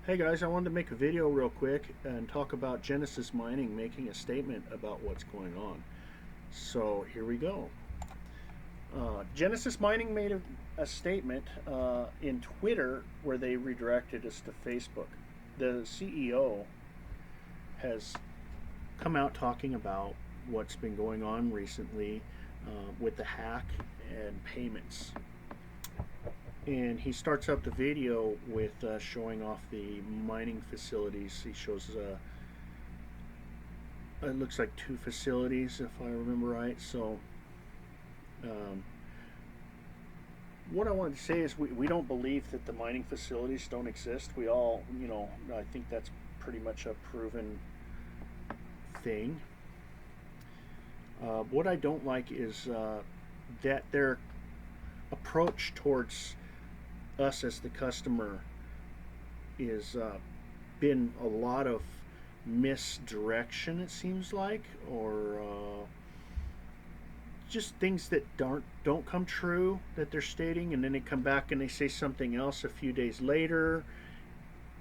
Hey guys, I wanted to make a video real quick and talk about Genesis Mining making a statement about what's going on. So here we go. Genesis Mining made a statement in Twitter where they redirected us to Facebook. The CEO has come out talking about what's been going on recently with the hack and payments. And he starts out the video with showing off the mining facilities. He shows it looks like two facilities if I remember right. So um, what I wanted to say is we don't believe that the mining facilities don't exist. We all, I think that's pretty much a proven thing. What I don't like is that their approach towards us as the customer is been a lot of misdirection, it seems like, or just things that don't come true that they're stating, and then they come back and they say something else a few days later.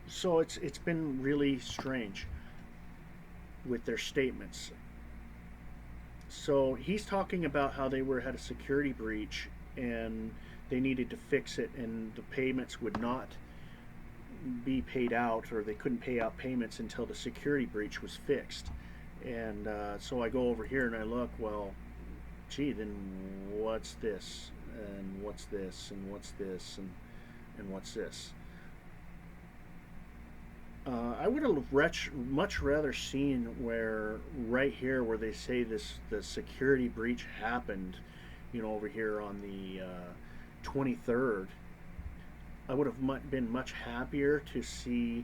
So it's been really strange with their statements. So he's talking about how they had a security breach and they needed to fix it, and the payments would not be paid out, or they couldn't pay out payments until the security breach was fixed. And so I go over here and I look, well, gee, then what's this? And what's this? And what's this? And what's this? I would have much rather seen where right here where they say the security breach happened, over here on the 23rd. I would have been much happier to see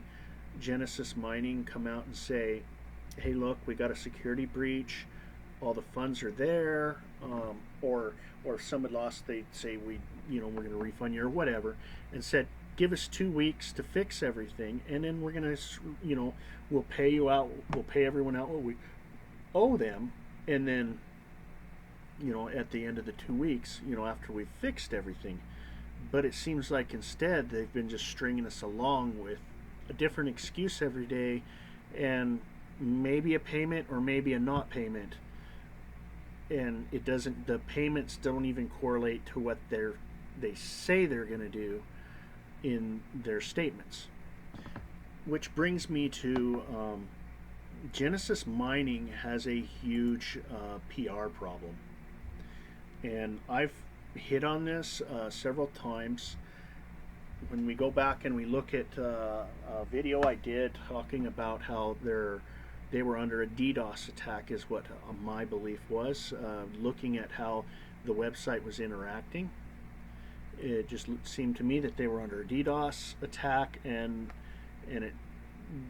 Genesis Mining come out and say, "Hey, look, we got a security breach. All the funds are there." Or if someone lost, they'd say, we're going to refund you or whatever, and said, "Give us 2 weeks to fix everything, and then we're going to, we'll pay you out. We'll pay everyone out what we owe them, and then." At the end of the 2 weeks, after we've fixed everything. But it seems like instead they've been just stringing us along with a different excuse every day, and maybe a payment or maybe a not payment. And the payments don't even correlate to what they say they're going to do in their statements. Which brings me to Genesis Mining has a huge PR problem. And I've hit on this several times. When we go back and we look at a video I did talking about how they were under a DDoS attack is what my belief was, looking at how the website was interacting. It just seemed to me that they were under a DDoS attack, and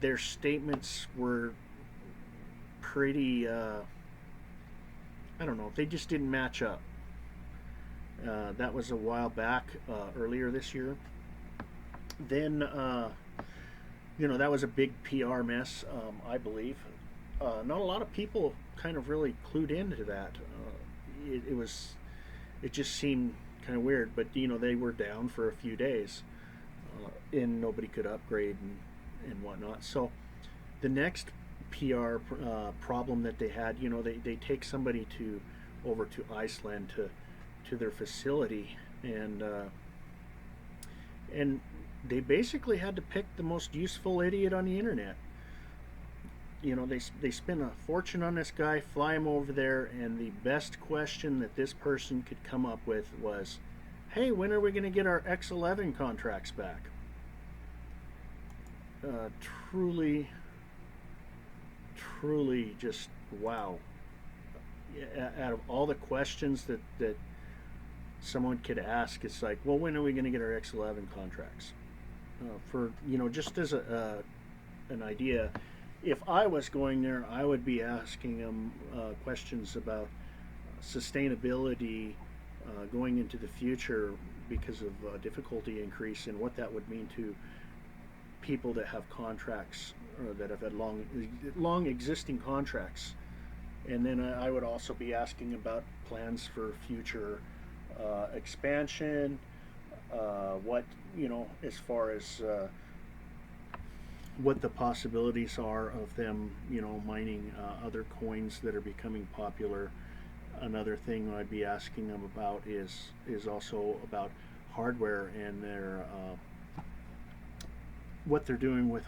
their statements were pretty, I don't know, they just didn't match up. That was a while back, earlier this year. Then, that was a big PR mess, I believe. Not a lot of people kind of really clued into that. It just seemed kind of weird, but they were down for a few days, and nobody could upgrade and whatnot. So the next PR problem that they had, they take somebody over to Iceland to their facility, and they basically had to pick the most useful idiot on the internet. They spent a fortune on this guy, fly him over there, and the best question that this person could come up with was, "Hey, when are we going to get our X11 contracts back?" Truly just wow. Out of all the questions that someone could ask, it's like, well, when are we going to get our X11 contracts? For just as an idea, if I was going there, I would be asking them questions about sustainability going into the future because of difficulty increase, and what that would mean to people that have contracts or that have had long existing contracts. And then I would also be asking about plans for future expansion, what as far as what the possibilities are of them, mining other coins that are becoming popular. Another thing I'd be asking them about is also about hardware and their what they're doing with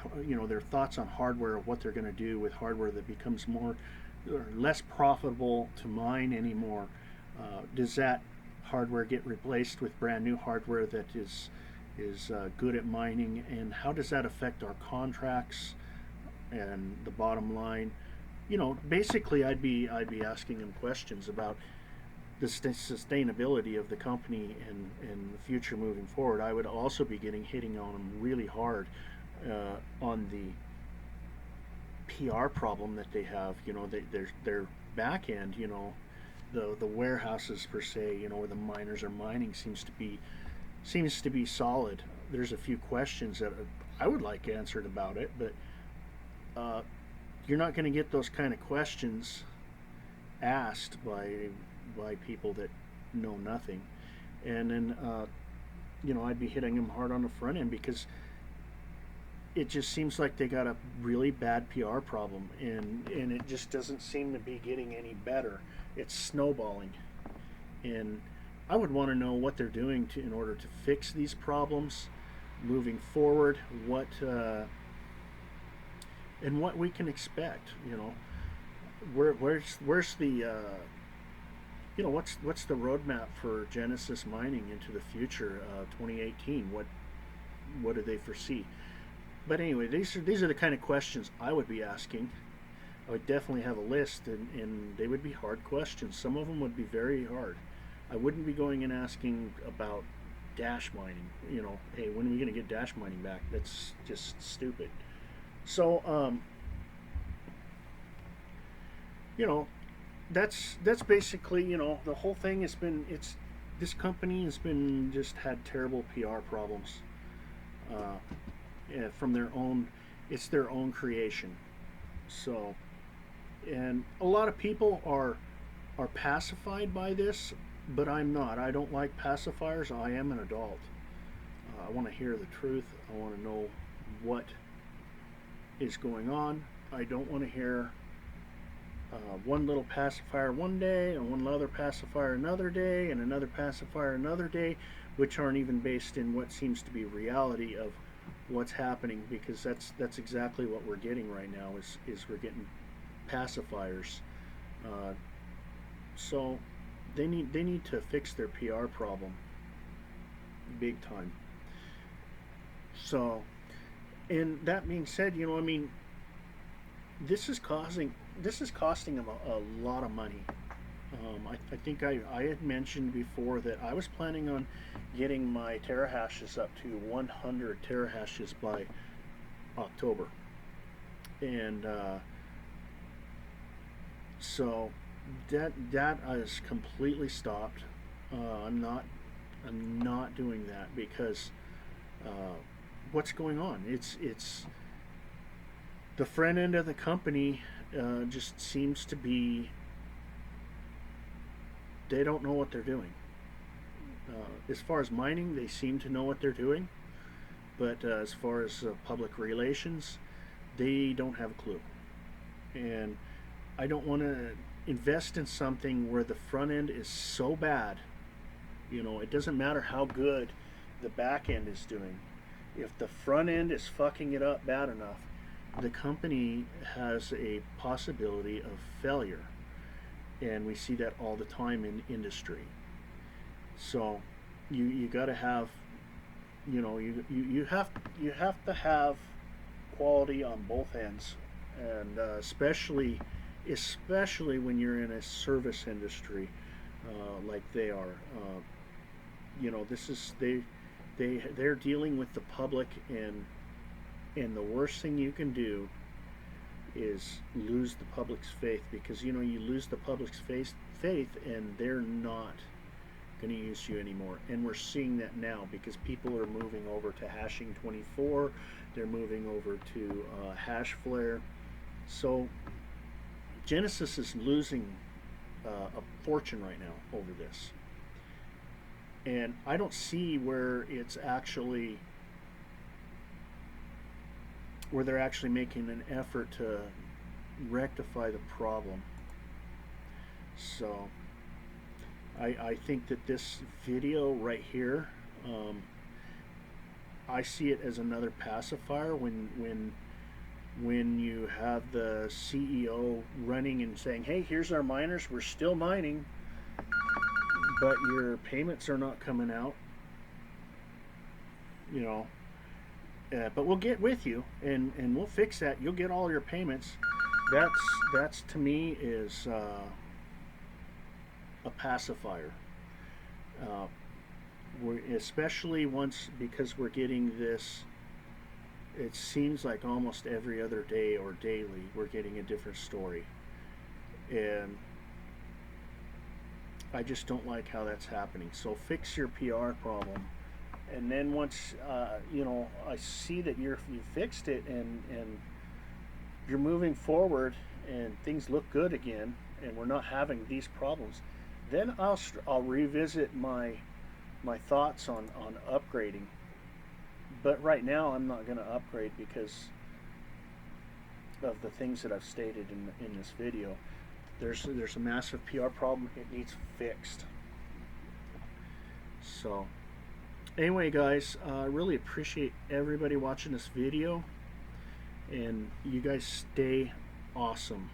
their thoughts on hardware, what they're going to do with hardware that becomes more or less profitable to mine anymore. Does that hardware get replaced with brand new hardware that is good at mining, and how does that affect our contracts and the bottom line? Basically, I'd be asking them questions about the sustainability of the company and the future moving forward. I would also be hitting on them really hard on the PR problem that they have. Their back end. The warehouses per se. Where the miners are mining seems to be solid. There's a few questions that I would like answered about it, but you're not going to get those kind of questions asked by people that know nothing. And then I'd be hitting them hard on the front end because it just seems like they got a really bad PR problem, and it just doesn't seem to be getting any better. It's snowballing, and I would want to know what they're doing in order to fix these problems moving forward. And what we can expect. Where's the what's the roadmap for Genesis Mining into the future? 2018. What do they foresee? But anyway, these are the kind of questions I would be asking. I would definitely have a list, and they would be hard questions. Some of them would be very hard. I wouldn't be going and asking about dash mining. Hey, when are we going to get dash mining back? That's just stupid. So, that's basically, the whole thing has been, this company has been just had terrible PR problems from it's their own creation. So, and a lot of people are pacified by this, but I'm not. I don't like pacifiers. I am an adult. I want to hear the truth. I want to know what is going on. I don't want to hear one little pacifier one day and one other pacifier another day and another pacifier another day, which aren't even based in what seems to be reality of what's happening, because that's exactly what we're getting right now is we're getting pacifiers. So they need to fix their PR problem big time. So, and that being said, this is costing them a lot of money. I think I had mentioned before that I was planning on getting my terahashes up to 100 terahashes by October, and so that is completely stopped. I'm not doing that because what's going on? It's the front end of the company just seems to be, they don't know what they're doing. As far as mining, they seem to know what they're doing, but as far as public relations, they don't have a clue. And I don't want to invest in something where the front end is so bad. It doesn't matter how good the back end is doing. If the front end is fucking it up bad enough, the company has a possibility of failure, and we see that all the time in industry. So you got to have, you have to have quality on both ends, and especially when you're in a service industry like they are. This is they're dealing with the public, and the worst thing you can do is lose the public's faith, because you lose the public's faith and they're not going to use you anymore. And we're seeing that now because people are moving over to hashing 24, they're moving over to Hashflare. So Genesis is losing a fortune right now over this, and I don't see where it's actually where they're actually making an effort to rectify the problem. So I think that this video right here, I see it as another pacifier when you have the CEO running and saying, "Hey, here's our miners. We're still mining, but your payments are not coming out." You know, but we'll get with you and we'll fix that. You'll get all your payments. That's to me is a pacifier. Uh, Especially once, because we're getting this, it seems like almost every other day or daily we're getting a different story, and I just don't like how that's happening. So fix your PR problem, and then once I see that you fixed it and you're moving forward and things look good again, and we're not having these problems, then I'll revisit my thoughts on upgrading. But right now I'm not going to upgrade because of the things that I've stated in this video. There's a massive PR problem. It needs fixed. So anyway, guys, I really appreciate everybody watching this video, and you guys stay awesome.